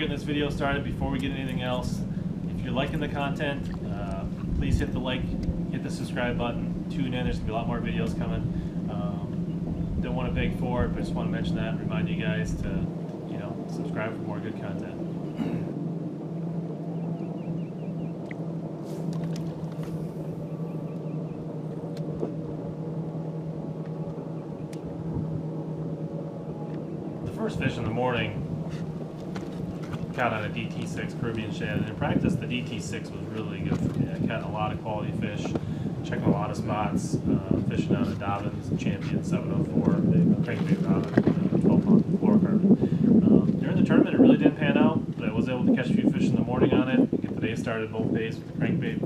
getting this video started, before we get anything else, if you're liking the content, please hit the like, hit the subscribe button, tune in, there's going to be a lot more videos coming. Don't want to beg for it, but just want to mention that and remind you guys to, you know, subscribe for more good content. The first fish in the morning caught on a DT6 Caribbean shad, and in practice the DT6 was really good for me. I caught a lot of quality fish, checking a lot of spots, fishing on a Dobbins Champion 704 crankbait rod, 12-pound fluorocarbon. During the tournament it really didn't pan out, but I was able to catch a few fish in the morning on it, get the day started both days with the crankbait.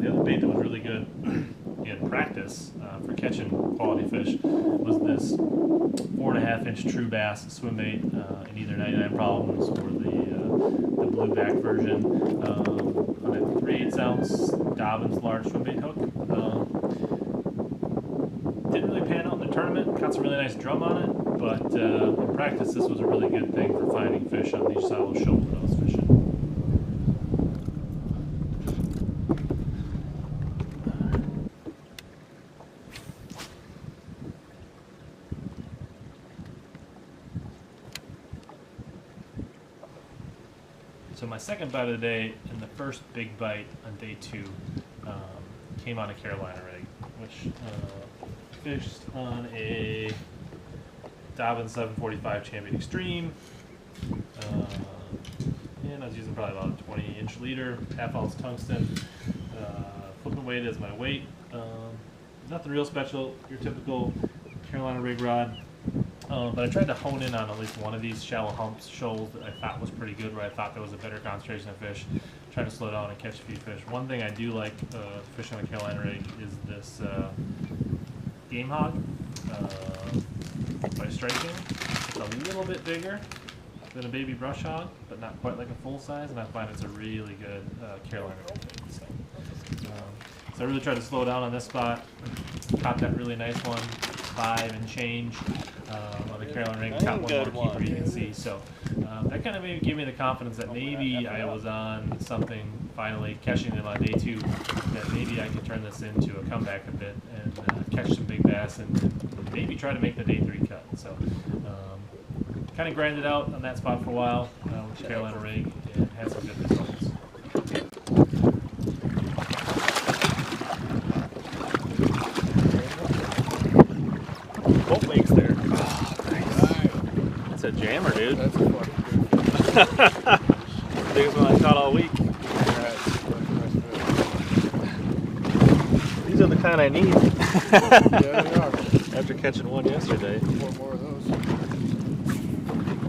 The other bait that was really good in practice for catching quality fish was this 4.5-inch true bass swim bait in either 99 Problems or the blue back version on a 3/8 ounce Dobbins large swim bait hook. Didn't really pan out in the tournament, caught some really nice drum on it, but in practice this was a really good thing for finding fish on these shallow shoals that I was fishing. So my second bite of the day and the first big bite on day 2 came on a Carolina rig, which fished on a Dobbins 745 Champion Extreme, and I was using probably about a 20-inch leader, half-ounce tungsten, flipping weight as my weight. Nothing real special, your typical Carolina rig rod. But I tried to hone in on at least one of these shallow humps shoals that I thought was pretty good, where I thought there was a better concentration of fish. Trying to slow down and catch a few fish. One thing I do like fishing on a Carolina rig is this game hog by striking. It's a little bit bigger than a baby brush hog, but not quite like a full size, and I find it's a really good Carolina rig bait. So I really tried to slow down on this spot. Caught that really nice one, 5 and change. On the Carolina rig, got one more keeper you can see. So that kind of maybe gave me the confidence that maybe I was on something, finally catching them on day 2, that maybe I could turn this into a comeback a bit and catch some big bass and maybe try to make the day 3 cut. So kind of grinded out on that spot for a while with the Carolina rig and had some good results. Both legs there. Oh, nice. That's a jammer, dude. That's a fucking good. Biggest one I caught all week. These are the kind I need. Yeah, they are. After catching one yesterday. 4 more of those.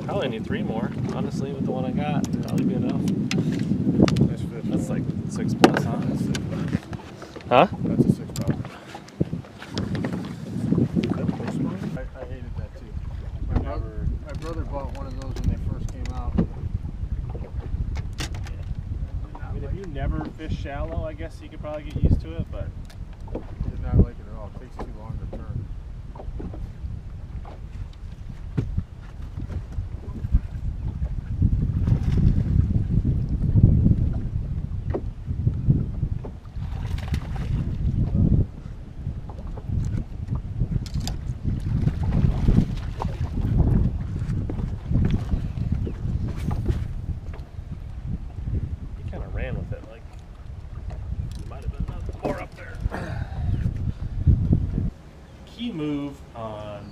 Probably need 3 more. Honestly, with the one I got, that'll be enough. Nice fish. That's like 6 plus, huh? Huh? That's a 6 pounder. I hated that too. My brother bought one of those when they first came out. I mean, if you never fish shallow, I guess you could probably get used to it, but I did not like it at all. It takes too long to turn. ran with it. Like, there might have been nothing more up there. Key move on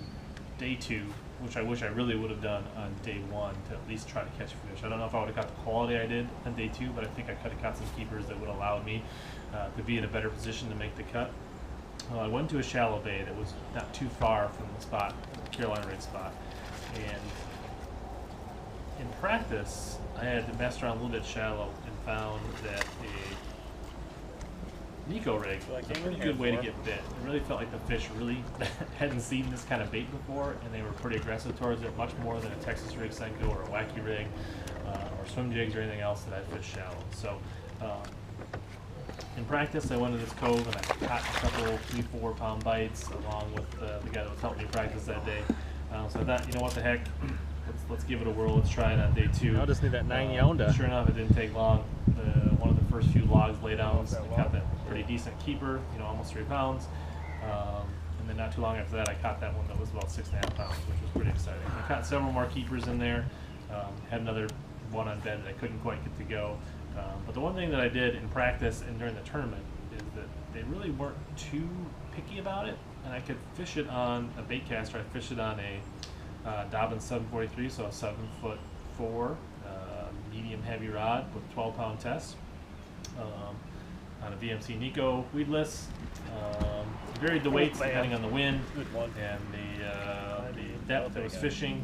day 2, which I wish I really would have done on day 1 to at least try to catch fish. I don't know if I would have got the quality I did on day 2, but I think I could have caught some keepers that would have allowed me to be in a better position to make the cut. I went to a shallow bay that was not too far from the spot, the Carolina rig spot, and in practice I had messed around a little bit shallow and found that a Nico rig was a pretty good way to get bit. It really felt like the fish really hadn't seen this kind of bait before, and they were pretty aggressive towards it, much more than a Texas rig Senko or a wacky rig or swim jigs or anything else that I fished shallow. So in practice, I went to this cove and I caught a couple 3-4 pound bites along with the guy that was helping me practice that day. So I thought, you know what the heck, let's let's give it a whirl. Let's try it on day 2. I just need that 9 yonda. Sure enough, it didn't take long. One of the first few logs laydowns, I caught that pretty decent keeper, you know, almost 3 pounds. And then not too long after that, I caught that one that was about 6.5 pounds, which was pretty exciting. I caught several more keepers in there. Had another one on bed that I couldn't quite get to go. But the one thing that I did in practice and during the tournament is that they really weren't too picky about it, and I could fish it on a bait caster. I fished it on a Dobbins 743, so a 7'4" medium heavy rod with 12-pound test. On a VMC Nico weedless. Varied the weights depending on the wind and the depth that was fishing.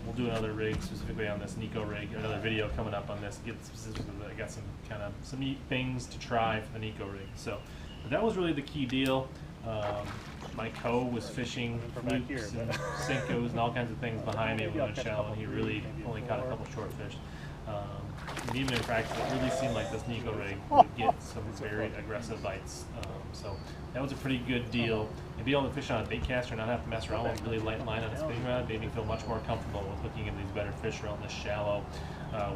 We'll do another rig specifically on this Nico rig, another video coming up on this. Get specific. I got some neat things to try for the Nico rig. So that was really the key deal. My co was fishing flukes and Sinkos and all kinds of things behind me when we went shallow, and he really only caught a couple short fish. And even in practice, it really seemed like this Nico rig would get some very aggressive bites. So that was a pretty good deal. And be able to fish on a bait caster and not have to mess around with a really light line on a spinning rod made me feel much more comfortable with hooking in these better fish around this shallow,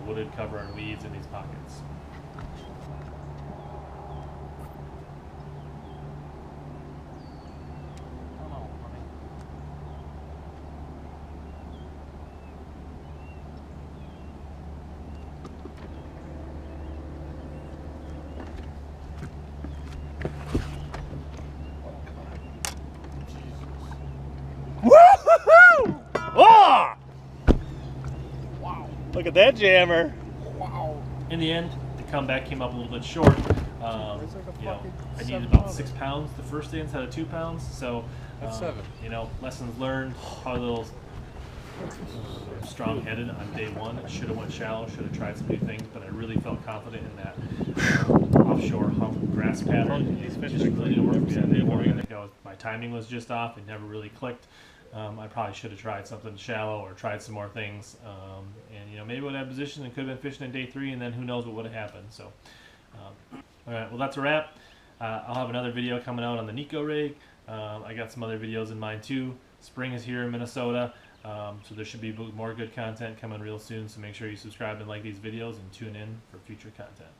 wooded cover and weeds in these pockets. Woo-hoo-hoo! Oh! Wow. Look at that jammer. Wow. In the end, the comeback came up a little bit short. You know, I needed about 6 pounds the first day instead of 2 pounds. So, That's 7. you know, lessons learned. Probably a little strong-headed on day 1. I should have went shallow. Should have tried some new things, but I really felt confident in that offshore hump grass pattern. It just really didn't work for me on day 1. I think my timing was just off. It never really clicked. I probably should have tried something shallow or tried some more things. And, you know, maybe with that position, it could have been fishing in day 3, and then who knows what would have happened. So, all right, well, that's a wrap. I'll have another video coming out on the Nico rig. I got some other videos in mind, too. Spring is here in Minnesota, so there should be more good content coming real soon. So make sure you subscribe and like these videos and tune in for future content.